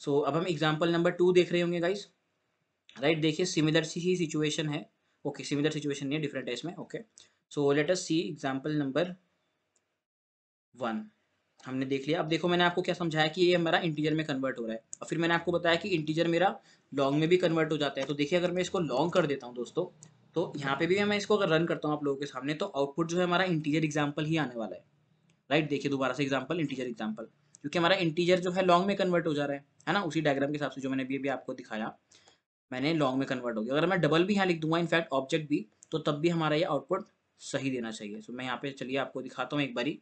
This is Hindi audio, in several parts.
सो अब हम एग्जाम्पल नंबर 2 देख रहे होंगे गाइस, राइट। देखिए सिमिलर सी ही सिचुएशन है। ओके, सिमिलर सिचुएशन नहीं है, डिफरेंट है इसमें। ओके, सो लेट अस सी एग्जाम्पल नंबर 1। हमने देख लिया। अब देखो मैंने आपको क्या समझाया कि ये हमारा इंटीजर में कन्वर्ट हो रहा है, और फिर मैंने आपको बताया कि इंटीजर मेरा लॉन्ग में भी कन्वर्ट हो जाता है। तो देखिए अगर मैं इसको लॉन्ग कर देता हूँ दोस्तों, तो यहाँ पे भी मैं इसको अगर रन करता हूँ आप लोगों के सामने, तो आउटपुट जो है हमारा इंटीजर एग्जाम्पल ही आने वाला है, राइट। देखिए दोबारा से एग्जाम्पल, इंटीजर एग्जाम्पल, क्योंकि हमारा इंटीजर जो है लॉन्ग में कन्वर्ट हो जा रहा है ना, उसी डायग्राम के हिसाब से जो मैंने भी आपको दिखाया, मैंने लॉन्ग में कन्वर्ट हो गया। अगर मैं डबल भी यहाँ लिख दूंगा इनफैक्ट ऑब्जेक्ट भी, तो तब भी हमारा ये आउटपुट सही देना चाहिए। सो मैं यहाँ पे चलिए आपको दिखाता हूँ एक बारी।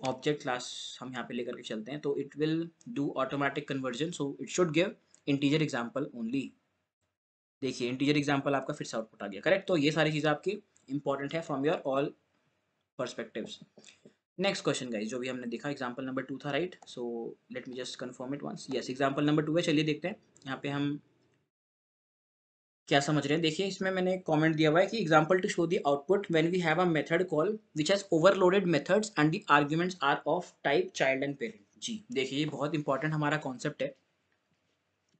ऑब्जेक्ट क्लास हम यहाँ पे लेकर के चलते हैं, तो it will do automatic conversion, so it should give integer example only. देखिए इंटीजर एग्जाम्पल आपका फिर से आउटपुट आ गया, करेक्ट। तो ये सारी चीज़ें आपकी इंपॉर्टेंट है from your all perspectives. Next question guys, जो भी हमने देखा एग्जाम्पल नंबर 2 था, right. So let me just confirm it once. Yes, example number 2 है। चलिए देखते हैं यहाँ पे हम क्या समझ रहे हैं। देखिए इसमें मैंने एक कमेंट दिया हुआ है कि example to show the output when we have a method call which has overloaded methods and the arguments are of type child and parent. जी देखिए ये बहुत इंपॉर्टेंट हमारा कॉन्सेप्ट है।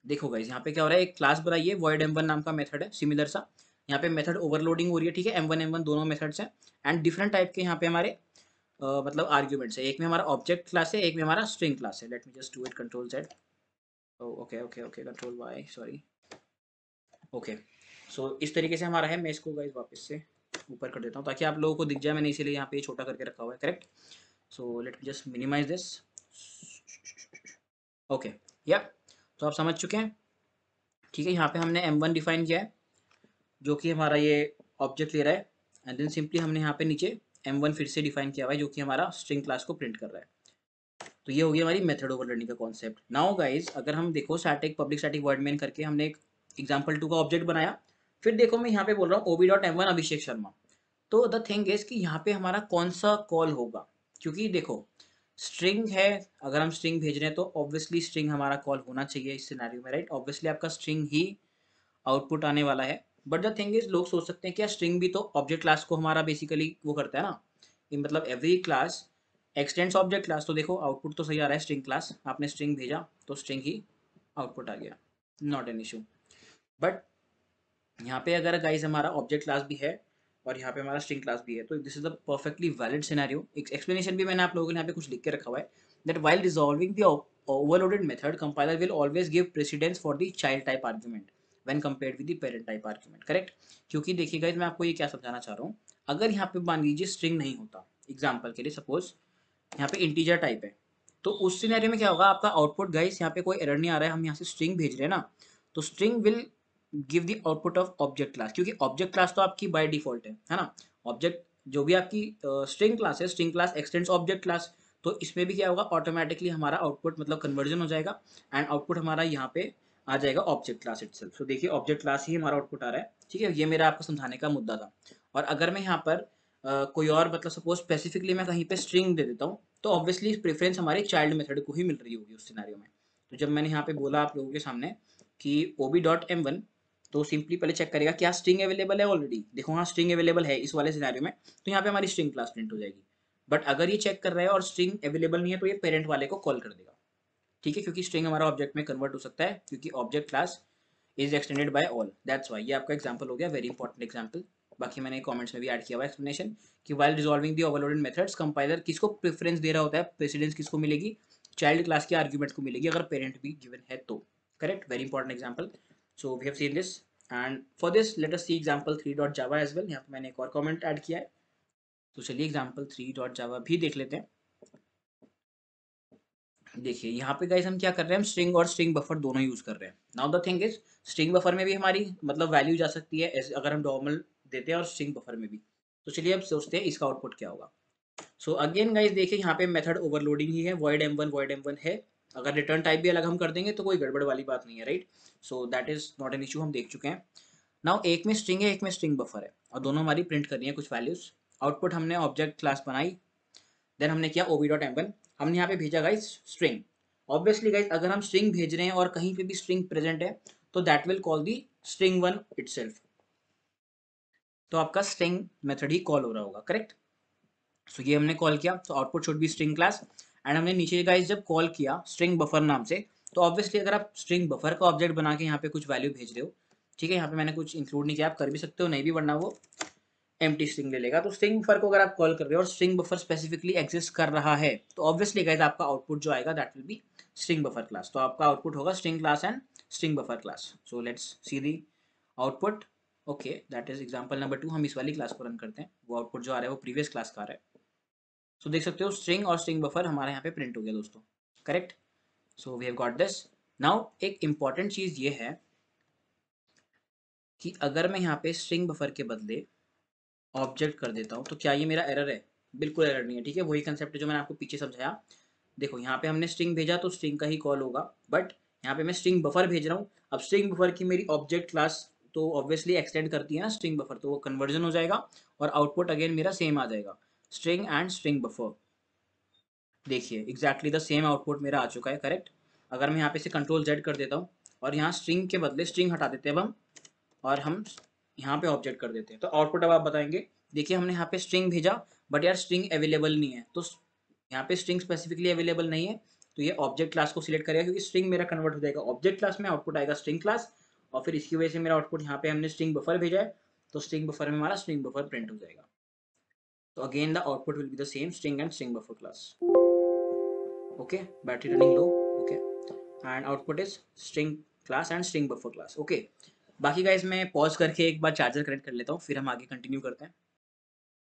देखो गाइस यहाँ पे क्या हो रहा है, एक क्लास बनाई है, void m1 नाम का मेथड है, सिमिलर सा। यहाँ पे मेथड ओवरलोडिंग हो रही है, ठीक है। m1 m1 दोनों मेथड्स हैं, एंड डिफरेंट टाइप के यहाँ पे हमारे मतलब आर्ग्यूमेंट्स है। एक में हमारा ऑब्जेक्ट क्लास है, एक में हमारा स्ट्रिंग क्लास है। Let me just do it control Z. Okay okay okay, control Y, sorry. Okay, so इस तरीके से हमारा है। मैं इसको गाइस वापस से ऊपर कर देता हूँ ताकि आप लोगों को दिख जाए, मैंने इसीलिए यहाँ पे छोटा करके रखा हुआ है, correct. So let me just minimise this. Okay, या तो आप समझ चुके हैं, ठीक है। यहाँ पे हमने m1 डिफाइन किया है, जो कि हमारा ये ऑब्जेक्ट ले रहा है, एंड देन सिंपली हमने यहाँ पे नीचे m1 फिर से डिफाइन किया हुआ है, जो कि हमारा स्ट्रिंग क्लास को प्रिंट कर रहा है। तो ये हो गया हमारी मेथड ओवरलोडिंग का कॉन्सेप्ट। नाउ गाइज अगर हम देखो static public static word main करके हमने एक एग्जाम्पल 2 का ऑब्जेक्ट बनाया, फिर देखो मैं यहाँ पे बोल रहा हूँ ob.m1 अभिषेक शर्मा। तो द थिंग इज कि यहाँ पे हमारा कौन सा कॉल होगा, क्योंकि देखो स्ट्रिंग है, अगर हम स्ट्रिंग भेज रहे हैं तो ऑब्वियसली स्ट्रिंग हमारा कॉल होना चाहिए इस सिनेरियो में, राइट। ऑब्वियसली आपका स्ट्रिंग ही आउटपुट आने वाला है। बट द थिंग इज लोग सोच सकते हैं क्या स्ट्रिंग भी तो ऑब्जेक्ट क्लास को हमारा बेसिकली वो करता है ना, कि मतलब every class x tends object class. तो देखो आउटपुट तो सही आ रहा है, स्ट्रिंग क्लास, आपने स्ट्रिंग भेजा तो स्ट्रिंग ही आउटपुट आ गया, नॉट एन इशू। बट यहाँ पे अगर गाइज हमारा ऑब्जेक्ट क्लास भी है और यहाँ पे हमारा स्ट्रिंग क्लास भी है, तो this is the perfectly valid scenario. Explanation भी मैंने आप लोगों के लिए यहाँ पे कुछ लिख के रखा हुआ है, that while resolving the overloaded method compiler will always give precedence for the child type argument when compared with the parent type argument, correct. क्योंकि देखिए गाइज मैं आपको ये क्या समझाना चाह रहा हूँ, अगर यहाँ पे मान लीजिए स्ट्रिंग नहीं होता, एग्जाम्पल के लिए सपोज यहाँ पे इंटीजर टाइप है, तो उस सिनेरियो में क्या होगा, आपका आउटपुट गाइस यहाँ पे कोई एरर नहीं आ रहा है, हम यहाँ से स्ट्रिंग भेज रहे हैं ना, तो string will give the output of object class, क्योंकि ऑब्जेक्ट क्लास तो आपकी बाय डिफॉल्ट है ना। ऑब्जेक्ट जो भी आपकी स्ट्रिंग क्लास है, string class x tends object class, तो इसमें भी क्या होगा, ऑटोमेटिकली हमारा आउटपुट मतलब कन्वर्जन हो जाएगा, एंड आउटपुट हमारा यहाँ पे आ जाएगा ऑब्जेक्ट क्लास इटसेल्फ। सो देखिए ऑब्जेक्ट क्लास ही हमारा आउटपुट आ रहा है, ठीक है। ये मेरा आपको समझाने का मुद्दा था। और अगर मैं यहाँ पर कोई और मतलब सपोज स्पेसिफिकली मैं कहीं पे स्ट्रिंग दे देता हूँ, तो ऑब्वियसली प्रेफरेंस हमारे चाइल्ड मेथड को ही मिल रही होगी उस सिनेरियो में। तो जब मैंने यहाँ पे बोला आप लोगों के सामने कि ob.m1, तो सिंपली पहले चेक करेगा क्या स्ट्रिंग अवेलेबल है ऑलरेडी। देखो हाँ स्ट्रिंग अवेलेबल है इस वाले सिनेरियो में, तो यहाँ पे हमारी स्ट्रिंग क्लास प्रिंट हो जाएगी। बट अगर ये चेक कर रहा है और स्ट्रिंग अवेलेबल नहीं है, तो ये पेरेंट वाले को कॉल कर देगा, ठीक है। क्योंकि स्ट्रिंग हमारा ऑब्जेक्ट में कन्वर्ट हो सकता है, क्योंकि object class is extended by all, that's why. ये आपका एग्जांपल हो गया, वेरी इंपॉर्टेंट एग्जांपल। बाकी मैंने कमेंट्स में भी ऐड किया हुआ एक्सप्लेनेशन कि while resolving the overloaded methods compiler किसको प्रेफरेंस दे रहा होता है, प्रेसिडेंस किसको मिलेगी, चाइल्ड क्लास के आर्ग्यूमेंट्स को मिलेगी, अगर पेरेंट भी गिवन है तो, correct. Very important example. So we have seen this, and for this let us see example 3.java as well. यहाँ पे मैंने एक और कमेंट ऐड किया है, तो चलिए एग्जांपल 3.java भी देख लेते हैं। देखिए यहाँ पे गाइस हम क्या कर रहे हैं, हम स्ट्रिंग और स्ट्रिंग बफर दोनों यूज कर रहे हैं। Now the thing is string buffer में भी हमारी मतलब वैल्यू जा सकती है अगर हम नॉर्मल देते हैं, और स्ट्रिंग बफर में भी। तो चलिए अब सोचते हैं इसका आउटपुट क्या होगा। सो अगेन गाइस देखिए यहाँ पे मेथड ओवरलोडिंग ही है, void m1 है। अगर रिटर्न टाइप भी अलग हम कर देंगे तो कोई गड़बड़ वाली बात नहीं है, right. So that is not an issue, हम देख चुके हैं। नाउ एक में स्ट्रिंग है, एक में स्ट्रिंग बफर है, और दोनों हमारी प्रिंट करनी है कुछ वैल्यूज। आउटपुट हमने ऑब्जेक्ट क्लास बनाई, देन हमने किया ob.m1, हमने यहाँ पे भेजा गाइस स्ट्रिंग। ऑब्वियसली गाइस अगर हम स्ट्रिंग भेज रहे हैं और कहीं पे भी स्ट्रिंग प्रेजेंट है, तो that will call the string one itself. तो आपका स्ट्रिंग मेथड ही कॉल हो रहा होगा, करेक्ट। सो ये हमने कॉल किया, तो output should be string class. And हमने नीचे गाइस जब कॉल किया स्ट्रिंग बफर नाम से, तो ऑब्वियसली अगर आप स्ट्रिंग बफर का ऑब्जेक्ट बना के यहाँ पे कुछ वैल्यू भेज रहे हो, ठीक है, यहाँ पे मैंने कुछ इंक्लूड नहीं किया, आप कर भी सकते हो, नहीं भी, वरना वो एम्प्टी स्ट्रिंग ले लेगा। तो स्ट्रिंग बफर को अगर आप कॉल कर रहे हो और स्ट्रिंग बफर स्पेसिफिकली एग्जिस्ट कर रहा है, तो ऑब्वियसली गाइस आपका आउटपुट जो आएगा that will be string buffer class. तो आपका आउटपुट होगा string class and string buffer class. So let's see the output. Okay, that is example number 2। हम इस वाली क्लास को रन करते हैं, वो आउटपुट जो आ रहा है वो प्रीवियस क्लास का आ रहा है। सो देख सकते हो स्ट्रिंग और स्ट्रिंग बफर हमारे यहाँ पे प्रिंट हो गया दोस्तों, correct. So we have got this. Now एक इंपॉर्टेंट चीज ये है कि अगर मैं यहाँ पे स्ट्रिंग बफर के बदले ऑब्जेक्ट कर देता हूँ तो क्या ये मेरा एरर है? बिल्कुल एरर नहीं है, ठीक है। वही कंसेप्ट है जो मैंने आपको पीछे समझाया। देखो यहाँ पे हमने स्ट्रिंग भेजा तो स्ट्रिंग का ही कॉल होगा, बट यहाँ पे मैं स्ट्रिंग बफर भेज रहा हूँ। अब स्ट्रिंग बफर की मेरी ऑब्जेक्ट क्लास तो ऑब्वियसली एक्सटेंड करती है ना स्ट्रिंग बफर, तो वो कन्वर्जन हो जाएगा और आउटपुट अगेन मेरा सेम आ जाएगा, स्ट्रिंग एंड स्ट्रिंग बफर। देखिए एग्जैक्टली द सेम आउटपुट मेरा आ चुका है, करेक्ट। अगर मैं यहाँ पे से कंट्रोल जेड कर देता हूँ और यहाँ स्ट्रिंग के बदले स्ट्रिंग हटा देते हैं अब हम, और हम यहाँ पे ऑब्जेक्ट कर देते हैं, तो आउटपुट अब आप बताएंगे। देखिए हमने यहाँ पे स्ट्रिंग भेजा बट यार स्ट्रिंग अवेलेबल नहीं है, तो यहाँ पे स्ट्रिंग स्पेसिफिकली अवेलेबल नहीं है, तो ये ऑब्जेक्ट क्लास को सिलेक्ट करेगा क्योंकि स्ट्रिंग मेरा कन्वर्ट हो जाएगा ऑब्जेक्ट क्लास में, आउटपुट आएगा स्ट्रिंग क्लास। और फिर इसकी वजह से मेरा आउटपुट यहाँ पे हमने स्ट्रिंग बफर भेजा है, तो स्ट्रिंग बफर में हमारा स्ट्रिंग बफर प्रिंट हो जाएगा। तो again the output will be the same, string and string buffer class. Okay, battery running low. Okay, and output is string class and string buffer class. Okay, बाकी गाइस मैं पॉज करके एक बार चार्जर कनेक्ट कर लेता हूँ, फिर हम आगे कंटिन्यू करते हैं।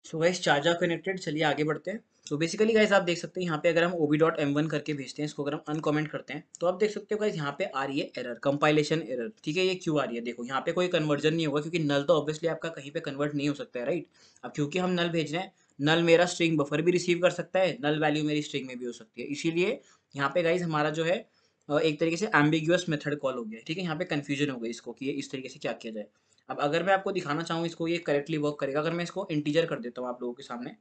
सो गाइस चार्जर कनेक्टेड, चलिए आगे बढ़ते हैं। सो बेसिकली गाइस आप देख सकते हैं यहाँ पे अगर हम ob.m1 करके भेजते हैं, इसको अगर हम अनकमेंट करते हैं तो आप देख सकते हो गाइस यहाँ पे आ रही है एरर, कंपाइलेशन एरर, ठीक है। ये क्यों आ रही है? देखो यहाँ पे कोई कन्वर्जन नहीं होगा क्योंकि नल तो ऑब्वियसली आपका कहीं पे कन्वर्ट नहीं हो सकता है, राइट। अब क्योंकि हम नल भेज रहे हैं, नल मेरा स्ट्रिंग बफर भी रिसीव कर सकता है, नल वैल्यू मेरी स्ट्रिंग में भी हो सकती है, इसीलिए यहाँ पे गाइस हमारा जो है एक तरीके से एम्बिगुअस मेथड कॉल हो गया, ठीक है। यहाँ पे कंफ्यूजन हो गई इसको कि ये इस तरीके से क्या किया जाए। अब अगर मैं आपको दिखाना चाहूँ इसको ये करेक्टली वर्क करेगा, अगर मैं इसको इंटीजर कर देता हूँ आप लोगों के सामने।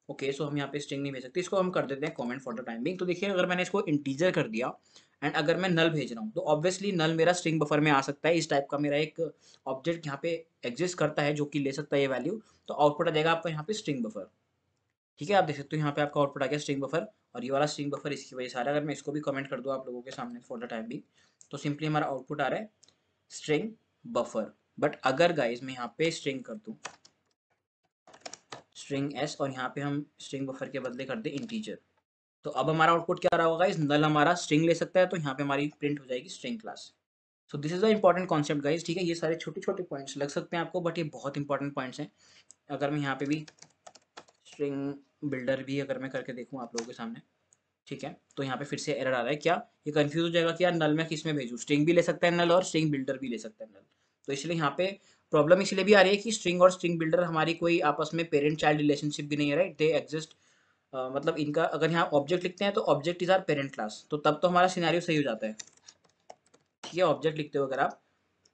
ओके, सो हम यहाँ पे स्ट्रिंग नहीं भेज सकते, इसको हम कर देते हैं comment for the time being. तो देखिए अगर मैंने इसको इंटीजर कर दिया एंड अगर मैं नल भेज रहा हूँ तो ऑब्वियसली नल मेरा स्ट्रिंग बफर में आ सकता है, इस टाइप का मेरा एक ऑब्जेक्ट यहाँ पे एग्जिस्ट करता है जो कि ले सकता है ये वैल्यू। तो आउटपुट आ जाएगा आपका यहाँ पे स्ट्रिंग बफर, ठीक है। आप देख सकते हो यहाँ पे आपका आउटपुट आ गया स्ट्रिंग बफर, और ये वाला स्ट्रिंग बफर इसकी वजह से आ रहा है। अगर मैं इसको भी कमेंट कर दूँ आप लोगों के सामने फॉर द टाइम बिंग, तो सिंपली हमारा आउटपुट आ रहा है स्ट्रिंग बफर। बट अगर गाइज मैं यहाँ पे स्ट्रिंग कर दूँ स्ट्रिंग एस और यहाँ पे हम स्ट्रिंग बफर के बदले कर दे इंटीजर, तो अब हमारा आउटपुट क्या रहा होगा? इस नल हमारा स्ट्रिंग ले सकता है, तो यहाँ पे हमारी प्रिंट हो जाएगी string class. So this is the important concept guys, ठीक है। ये सारे छोटे छोटे पॉइंट्स लग सकते हैं आपको बट ये बहुत इंपॉर्टेंट पॉइंट्स हैं। अगर मैं यहाँ पे भी स्ट्रिंग बिल्डर भी अगर मैं करके देखूँ आप लोगों के सामने, ठीक है, तो यहाँ पे फिर से एरर आ रहा है। क्या? ये कंफ्यूज हो जाएगा कि यार नल में किस में भेजूँ, स्ट्रिंग भी ले सकता है नल और स्ट्रिंग बिल्डर भी ले सकता है नल। तो इसलिए यहाँ पे प्रॉब्लम इसलिए भी आ रही है कि स्ट्रिंग और स्ट्रिंग बिल्डर हमारी कोई आपस में पेरेंट चाइल्ड रिलेशनशिप भी नहीं है, राइट। दे एग्जिस्ट, मतलब इनका अगर यहाँ ऑब्जेक्ट लिखते हैं तो object is our parent class, तो तब तो हमारा सिनेरियो सही हो जाता है, ठीक है। ऑब्जेक्ट लिखते हो अगर आप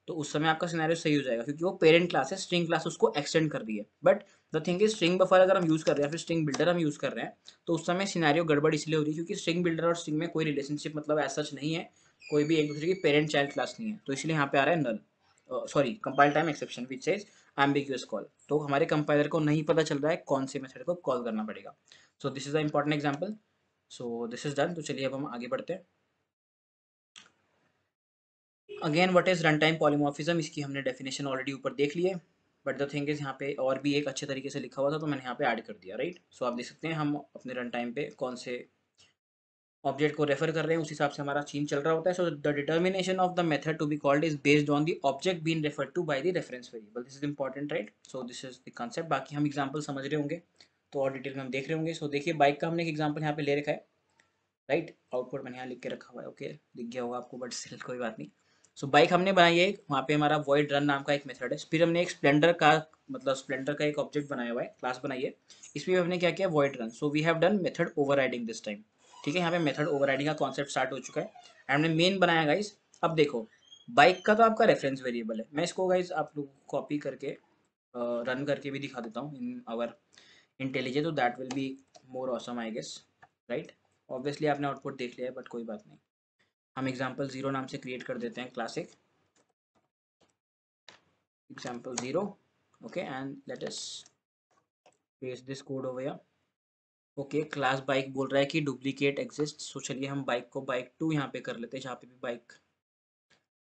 तो उस समय आपका सिनेरियो सही हो जाएगा क्योंकि वो पेरेंट क्लास है, स्ट्रिंग क्लास उसको एक्सटेंड कर रही है। But the thing is string buffer अगर हम यूज कर रहे हैं फिर स्ट्रिंग बिल्डर हम यूज कर रहे हैं, तो उस समय सिनेरियो गड़बड़ इसलिए हो रही है क्योंकि स्ट्रिंग बिल्डर और स्ट्रिंग में कोई रिलेशनशिप मतलब ऐसा सच नहीं है, कोई भी एक दूसरे की पेरेंट चाइल्ड क्लास नहीं है, तो इसलिए यहाँ पे आ रहा है null, sorry compile time exception which says ambiguous call. तो हमारे कंपाइलर को नहीं पता चल रहा है कौन से मेथड को कॉल करना पड़ेगा। सो this is the important example. So this is done. तो चलिए अब हम आगे बढ़ते हैं। Again what is run time polymorphism, इसकी हमने डेफिनेशन ऑलरेडी ऊपर देख ली है, बट द थिंग इज यहाँ पे और भी एक अच्छे तरीके से लिखा हुआ था तो मैंने यहाँ पे ऐड कर दिया, राइट। सो आप देख सकते हैं हम अपने रन टाइम पे कौन से ऑब्जेक्ट को रेफर कर रहे हैं उस हिसाब से हमारा चीन चल रहा होता है। So the determination of the method to be called is based on the object been refer to by the reference variable, this is important, right. So this is the concept. बाकी हम एग्जाम्पल समझ रहे होंगे तो और डिटेल में हम देख रहे होंगे। सो देखिए बाइक का हमने एक एग्जाम्पल यहाँ पे ले रखा है, राइट। आउटपुट मैंने यहाँ लिख के रखा हुआ है, ओके दिख गया होगा आपको बट स्टिल कोई बात नहीं। सो बाइक हमने बनाई है, वहाँ पे हमारा वॉइड रन नाम का एक मेथड है। फिर हमने एक स्प्लेंडर का मतलब स्प्लेंडर का एक ऑब्जेक्ट बनाया हुआ है, क्लास बनाई है, इसमें हमने क्या किया void run. So we have done method overriding this time, ठीक है। यहाँ पे मेथड ओवरराइडिंग का कॉन्सेप्ट स्टार्ट हो चुका है एंड हमने मेन बनाया गाइस। अब देखो बाइक का तो आपका रेफरेंस वेरिएबल है, मैं इसको गाइस आप लोग कॉपी करके रन करके भी दिखा देता हूँ इन आवर इंटेलिजे, तो that will be more awesome I guess, right. Obviously आपने आउटपुट देख लिया है बट कोई बात नहीं। हम एग्जाम्पल जीरो नाम से क्रिएट कर देते हैं classic example 0, okay, and let us paste this code over here। Okay, class bike बोल रहा है कि डुप्लीकेट एग्जिस्ट। सो चलिए हम बाइक को बाइक टू यहाँ पे कर लेते हैं, जहाँ पे भी बाइक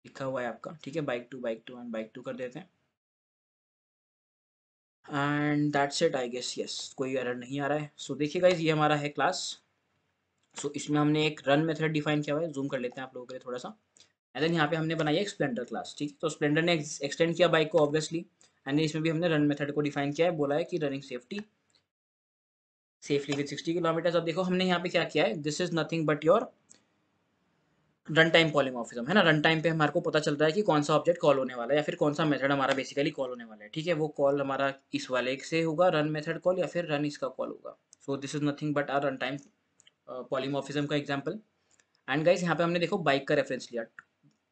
लिखा हुआ है आपका। ठीक है, bike two and bike two कर देते हैं। And that's it I guess. Yes, कोई एरर नहीं आ रहा है। सो देखिए गाइज, ये हमारा है क्लास। सो इसमें हमने एक रन मेथड डिफाइन किया हुआ है। जूम कर लेते हैं आप लोगों के लिए थोड़ा सा। एंड देन यहाँ पे हमने बनाई है एक स्प्लेंडर क्लास। ठीक है, तो स्प्लेंडर ने एक्सटेंड किया बाइक को ऑब्वियसली। एंड इसमें भी हमने रन मेथड को डिफाइन किया है, बोला है कि रनिंग सेफली विद 60 किलोमीटर। अब देखो हमने यहाँ पे क्या किया है, this is nothing but your run time polymorphism, है ना। रन टाइम पे हमारे को पता चल रहा है कि कौन सा ऑब्जेक्ट कॉल होने वाला है, या फिर कौन सा मेथड हमारा बेसिकली कॉल होने वाला है। ठीक है, वो कॉल हमारा इस वाले से होगा, रन मेथड कॉल, या फिर रन इसका कॉल होगा। So this is nothing but our run time polymorphism का एग्जाम्पल। एंड गाइस, यहाँ पे हमने देखो बाइक का रेफरेंस लिया,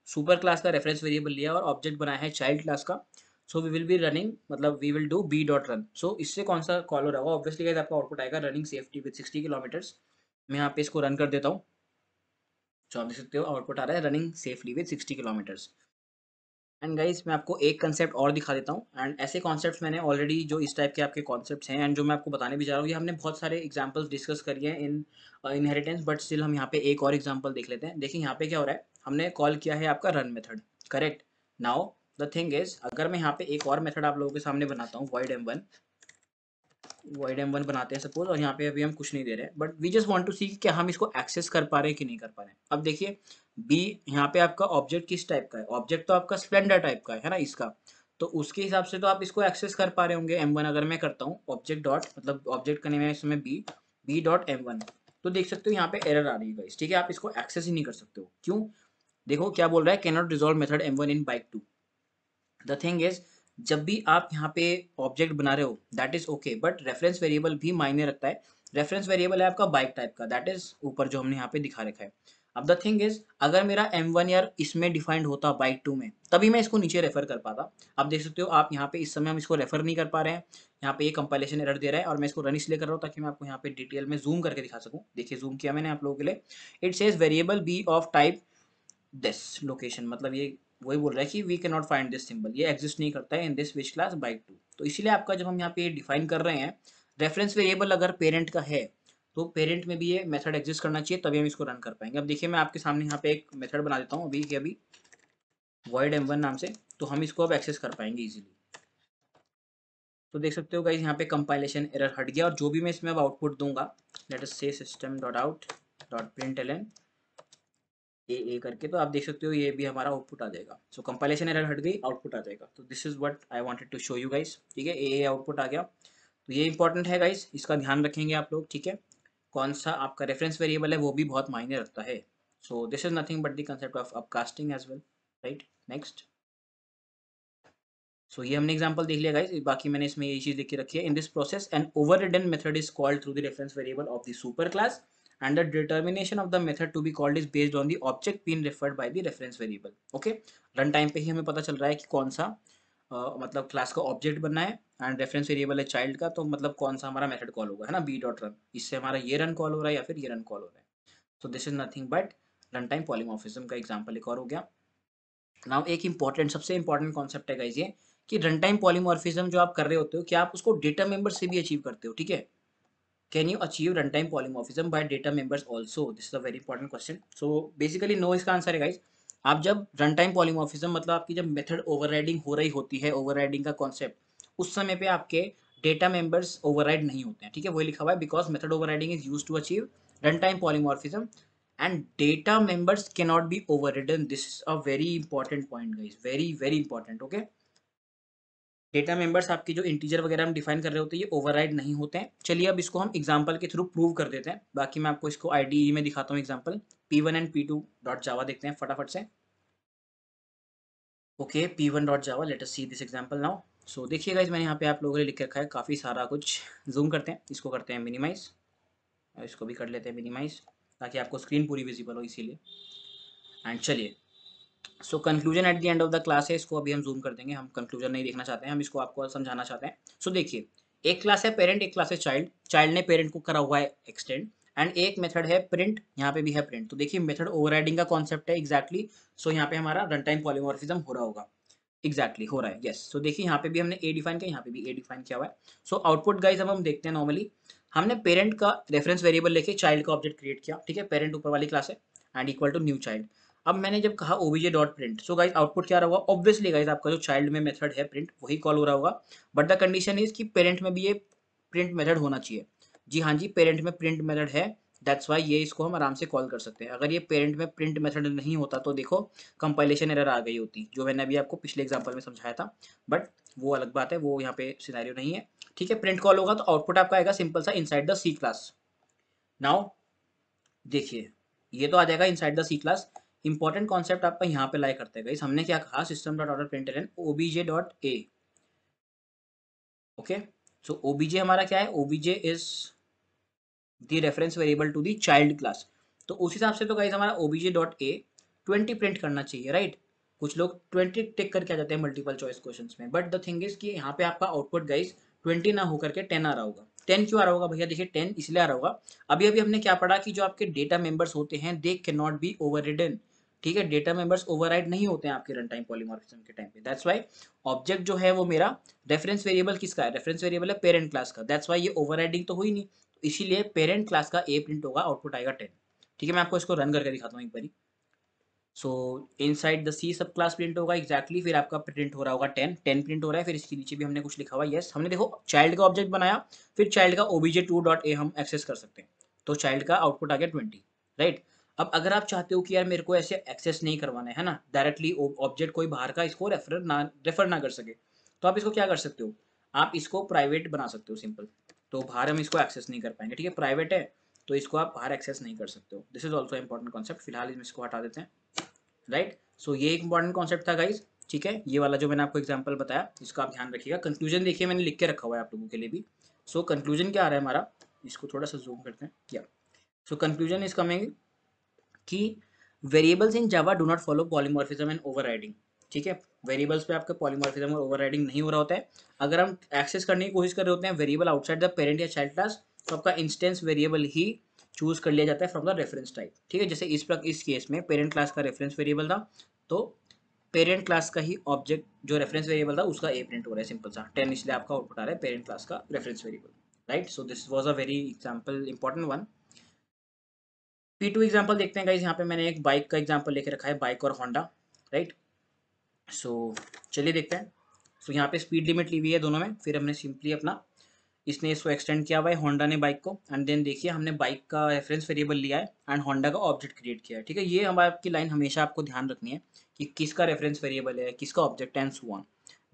सुपर क्लास का रेफरेंस वेरिएबल लिया और ऑब्जेक्ट बनाया है चाइल्ड क्लास का। So we will be running, मतलब we will do b dot run. So इससे कौन सा कॉल हो रहा होगा, ऑब्वियसली गाइस आपका आउटपुट आएगा रनिंग सेफ्टी विद 60 किलोमीटर्स। मैं यहाँ पे इसको रन कर देता हूँ। तो आप देख सकते हो आउटपुट आ रहा है running safely with 60 kilometres. And guys, मैं आपको एक कंसेप्ट और दिखा देता हूँ। एंड ऐसे कॉन्सेप्ट्स मैंने ऑलरेडी, जो इस टाइप के आपके कॉन्सेप्ट्स हैं एंड जो मैं आपको बताने भी जा रहा हूँ, ये हमने बहुत सारे एग्जांपल्स डिस्कस करी हैं इन इनहेरिटेंस। बट स्टिल हम यहाँ पे एक और एग्जांपल देख लेते हैं। देखिए यहाँ पे क्या हो रहा है, हमने कॉल किया है आपका run method, correct. Now the thing is, अगर मैं यहाँ पे एक और मेथड आप लोगों के सामने बनाता हूँ, void m1 बनाते हैं सपोज, और यहाँ पे अभी हम कुछ नहीं दे रहे हैं, but we just want to see कि क्या हम इसको एक्सेस कर पा रहे हैं कि नहीं कर पा रहे हैं। अब देखिए, बी यहाँ पे आपका ऑब्जेक्ट किस टाइप का है, ऑब्जेक्ट तो आपका स्प्लेंडर टाइप का है ना इसका। तो उसके हिसाब से तो आप इसको एक्सेस कर पा रहे होंगे। m1 अगर मैं करता हूँ ऑब्जेक्ट डॉट, मतलब ऑब्जेक्ट का नेम है इसमें बी डॉट m1, तो देख सकते हो यहाँ पे एरर आ रही है गाइस। ठीक है, आप इसको एक्सेस ही नहीं कर सकते हो। क्यों? देखो क्या बोल रहा है, cannot resolve method m1 in bike two. The thing is, जब भी आप यहाँ पे ऑब्जेक्ट बना रहे हो that is okay, but reference variable भी मायने रखता है। रेफरेंस वेरिएबल है आपका बाइक टाइप का, दैट इज ऊपर जो हमने यहाँ पे दिखा रखा है। अब द थिंग इज, अगर मेरा m1 यार इसमें डिफाइंड होता बाइक टू में, तभी मैं इसको नीचे रेफर कर पाता। आप देख सकते हो, आप यहाँ पे इस समय हम इसको रेफर नहीं कर पा रहे हैं। यहाँ पे ये कंपाइलेशन एरर दे रहा है, और मैं इसको रन इसलिए कर रहा हूँ ताकि मैं आपको यहाँ पे डिटेल में जूम करके दिखा सकूँ। देखिए जूम किया मैंने आप लोगों के लिए। It says variable B of type this location, मतलब ये वही बोल रहा है कि we cannot find this symbol, ये एग्जिस्ट नहीं करता है in this which class bike two. तो इसीलिए आपका जब हम यहाँ पे डिफाइन कर रहे हैं, रेफरेंस वेरिएबल अगर पेरेंट का है, तो पेरेंट में भी ये मेथड एग्जिस्ट करना चाहिए, तभी हम इसको रन कर पाएंगे। अब देखिए मैं आपके सामने यहाँ पे एक मेथड बना देता हूँ अभी के अभी, void m1 नाम से, तो हम इसको अब एक्सेस कर पाएंगे इजीली। तो देख सकते हो गाइस, यहाँ पे कंपाइलेशन एरर हट गया, और जो भी मैं इसमें अब आउटपुट दूंगा, let us say system dot out dot println A करके, तो आप देख सकते हो ये भी हमारा आउटपुट आ जाएगा। सो कंपाइलेशन एरर हट गई, आउटपुट आ जाएगा। तो this is what I wanted to show you guys. ठीक है, ए आउटपुट आ गया। तो ये इंपॉर्टेंट है गाइस, इसका ध्यान रखेंगे आप लोग। ठीक है, कौन सा आपका रेफरेंस वेरिएबल है वो भी बहुत मायने रखता है। So this is nothing but the concept of upcasting as well, right. Next, so ये हमने एग्जांपल देख लिया गाइस, बाकी मैंने इसमें यही चीज लिख के रखी है। In this process an overridden method is called through the reference variable of the super class, and the determination of the method to be called is based on the object being referred by the reference variable. Okay, run time पे ही हमें पता चल रहा है कि कौन सा मतलब क्लास का ऑब्जेक्ट बनना है, एंड रेफरेंस वेरिएबल है चाइल्ड का, तो मतलब कौन सा हमारा मेथड कॉल होगा, है ना, बी डॉट रन। इससे हमारा ये रन कॉल हो रहा है या फिर ये रन कॉल हो रहा है। So this is nothing but run time polymorphism का एग्जाम्पल एक और हो गया। नाउ एक इंपॉर्टेंट, सबसे इंपॉर्टेंट कॉन्सेप्ट है गाइस ये, कि रन टाइम पॉलीमॉर्फिज्म जो आप कर रहे होते हो, क्या आप उसको डेटा मेंबर से भी अचीव करते हो? ठीक है, can you achieve runtime polymorphism by data members also? This is a very important question. So basically no इसका आंसर है गाइस। आप जब runtime polymorphism, मतलब आपकी जब मेथड ओवरराइडिंग हो रही होती है, ओवरराइडिंग का कॉन्सेप्ट, उस समय पे आपके डेटा मेंबर्स ओवरराइड नहीं होते हैं। ठीक है, वही लिखा हुआ है, because method overriding is used to achieve runtime polymorphism and data members cannot be overridden. This is a very important point guys, very very important. Okay, data members आपकी जो इंटीजर वगैरह हम डिफाइन कर रहे होते हैं, ये ओवरराइड नहीं होते हैं। चलिए अब इसको हम एग्जांपल के थ्रू प्रूव कर देते हैं। बाकी मैं आपको इसको आईडीई में दिखाता हूँ example. p1 and p2 dot जावा देखते हैं फटाफट से। Okay, p1 dot Java, let us see this example now. So देखिए गाइस, मैंने यहाँ पे आप लोगों ने लिख के रखा है काफ़ी सारा कुछ। जूम करते हैं, इसको करते हैं मिनिमाइज, इसको भी कर लेते हैं मिनिमाइज, ताकि आपको स्क्रीन पूरी विजिबल हो इसीलिए। एंड चलिए, so conclusion at the end of the class है, इसको अभी हम जूम कर देंगे, हम कंक्लूजन नहीं देखना चाहते हैं, हम इसको आपको समझाना चाहते हैं। सो देखिए, एक क्लास है पेरेंट, एक क्लास है चाइल्ड। चाइल्ड ने पेरेंट को करा हुआ है एक्सटेंड, एंड एक मेथड है प्रिंट, यहाँ पे भी है प्रिंट। तो देखिए मेथड ओवरराइडिंग का कॉन्सेप्ट है एग्जैक्टली। सो यहाँ पे हमारा रन टाइम पॉलीमॉर्फिज्म हो रहा होगा, एग्जैक्टली हो रहा है। यस, सो देखिए यहाँ पे भी हमने ए डिफाइन किया, यहाँ पे भी ए डिफाइन किया हुआ है। सो आउटपुट गाइज अब हम देखते हैं नॉर्मली। हमने पेरेंट का रेफरेंस वेरिएबल लेके चाइल्ड का ऑब्जेक्ट क्रिएट किया, ठीक है, पेरेंट ऊपर वाली क्लास है and equal to new child. अब मैंने जब कहा obj dot print, so guys output क्या रहा होगा, ऑब्वियसली गाइस आपका जो चाइल्ड में मेथड है प्रिंट वही कॉल हो रहा होगा, बट द कंडीशन इज कि पेरेंट में भी ये प्रिंट मेथड होना चाहिए। जी हाँ जी, पेरेंट में प्रिंट मेथड है, दैट्स वाई ये इसको हम आराम से कॉल कर सकते हैं। अगर ये पेरेंट में प्रिंट मेथड नहीं होता तो देखो कंपाइलेशन एरर आ गई होती, जो मैंने अभी आपको पिछले एग्जांपल में समझाया था, बट वो अलग बात है, वो यहाँ पे सिनेरियो नहीं है। ठीक है, प्रिंट कॉल होगा तो आउटपुट आपका आएगा सिंपल सा inside the C class. Now देखिए, ये तो आ जाएगा inside the C class. Important concept आपका यहाँ पे लाई करते हैं गाइस, हमने क्या कहा, system dot out println obj dot A. Okay, so obj हमारा क्या है, obj is the reference variable to the child class. तो उस हिसाब से तो गाइस हमारा obj डॉट ए 20 प्रिंट करना चाहिए, राइट। कुछ लोग 20 टिक करके आ जाते हैं मल्टीपल चॉइस क्वेश्चंस में, बट द थिंग इज कि यहाँ पे आपका आउटपुट गाइस 20 ना होकर के 10 आ रहा होगा। 10 क्यों आ रहा होगा भैया, देखिए 10 इसलिए आ रहा होगा, अभी अभी हमने क्या पढ़ा कि जो आपके डेटा मेंबर्स होते हैं दे कैन नॉट बी ओवररिडन। ठीक है, डेटा मेंबर्स ओवरराइड नहीं होते हैं आपके रन टाइम पॉलीमॉर्फिज्म के टाइम पे, दैट्स व्हाई ऑब्जेक्ट जो है वो मेरा रेफरेंस वेरिएबल किसका है, रेफरेंस वेरिएबल है पेरेंट क्लास का, दैट्स व्हाई ये ओवरराइडिंग तो हुई नहीं, इसीलिए पेरेंट क्लास का ए प्रिंट होगा, आउटपुट आएगा 10। ठीक है, मैं आपको इसको रन करके दिखाता हूँ एक बारी। सो इनसाइड द सी सब क्लास प्रिंट होगा एग्जैक्टली, फिर आपका प्रिंट हो रहा होगा 10 प्रिंट हो रहा है, फिर इसके नीचे भी हमने कुछ लिखा हुआ है, यस हमने देखो चाइल्ड का ऑब्जेक्ट बनाया, फिर चाइल्ड का obj2 डॉट ए हम एक्सेस कर सकते हैं, तो चाइल्ड का आउटपुट आ गया 20, राइट। अब अगर आप चाहते हो कि यार मेरे को ऐसे एक्सेस नहीं करवाना है ना, डायरेक्टली ऑब्जेक्ट कोई बाहर का इसको रेफर ना कर सके, तो आप इसको क्या कर सकते हो, आप इसको प्राइवेट बना सकते हो, सिंपल। तो बाहर हम इसको एक्सेस नहीं कर पाएंगे, ठीक है, प्राइवेट है तो इसको आप बाहर एक्सेस नहीं कर सकते हो, this is also important concept, फिलहाल इसको हटा देते हैं, राइट। सो ये एक इंपॉर्टेंट कॉन्सेप्ट था गाइज, ठीक है, ये वाला जो मैंने आपको एग्जांपल बताया इसका आप ध्यान रखिएगा। कंक्लूजन देखिए मैंने लिख के रखा हुआ है आप लोगों के लिए भी। सो कंक्लूजन क्या आ रहा है हमारा, इसको थोड़ा सा जूम करते हैं क्या। सो कंक्लूजन इज कमिंग कि variables in Java do not follow polymorphism and overriding. ठीक है, वेरिएबल्स पे आपका पॉलीमॉर्फिज्म और ओवरराइडिंग नहीं हो रहा होता है। अगर हम एक्सेस करने की कोशिश कर रहे होते हैं वेरिएबल आउटसाइड द पेरेंट या चाइल्ड क्लास, तो आपका इंस्टेंस वेरिएबल ही चूज कर लिया जाता है फ्रॉम द रेफरेंस टाइप। ठीक है, जैसे इस केस में पेरेंट क्लास का रेफरेंस वेरिएबल था, तो पेरेंट क्लास का ही ऑब्जेक्ट जो रेफरेंस वेरिएबल था उसका ए प्रिंट हो रहा है, सिंपल सा 10, इसलिए आपका आउटपुट आ रहा है पेरेंट क्लास का reference variable, right. So this was a very example important one. P2 example देखते हैं गाइस, यहाँ पे मैंने एक बाइक का एग्जांपल लेके रखा है, बाइक और होंडा, राइट। सो चलिए देखते हैं। सो यहाँ पे स्पीड लिमिट ली हुई है दोनों में, फिर हमने सिंपली अपना इसने इसको एक्सटेंड किया हुआ है होंडा ने बाइक को, एंड देन देखिए हमने बाइक का रेफरेंस वेरिएबल लिया है एंड होंडा का ऑब्जेक्ट क्रिएट किया है। ठीक है, ये हमारी आपकी लाइन हमेशा आपको ध्यान रखनी है कि किसका रेफरेंस वेरिएबल है, किसका ऑब्जेक्ट है एंड सो ऑन।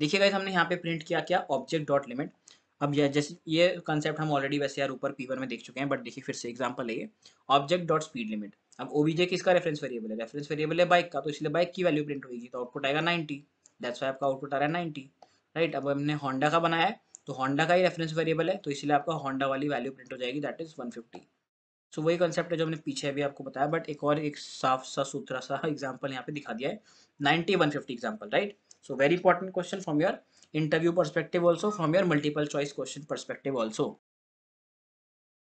देखिए गाइस हमने यहाँ पे प्रिंट किया क्या, ऑब्जेक्ट डॉट लिमिट। अब ये जैसे ये कंसेप्ट हम ऑलरेडी वैसे यार ऊपर P1 में देख चुके हैं, बट देखिए फिर से एग्जांपल है ये, ऑब्जेक्ट डॉट स्पीड लिमिट। अब ओबीजे किसका रेफरेंस वेरिएबल है, रेफरेंस वेरिएबल है बाइक का, तो इसलिए बाइक की वैल्यू प्रिंट होगी, तो आउटपुट आएगा 90, दैट्स व्हाई आपका आउटपुट आ रहा है 90, राइट। अब हमने होंडा का बनाया है, तो होंडा का ही रेफरेंस वेरिएबल है, तो इसलिए आपका होंडा वाली वैल्यू प्रिंट हो जाएगी, दैट इज 150। सो वही कंसेप्ट है जो हमने पीछे अभी आपको बताया, बट एक और एक साफ सा सुथरा सा एग्जांपल यहाँ पे दिखा दिया है, 90 150 example, right. So very important question from your interview perspective also, from your multiple choice question perspective also.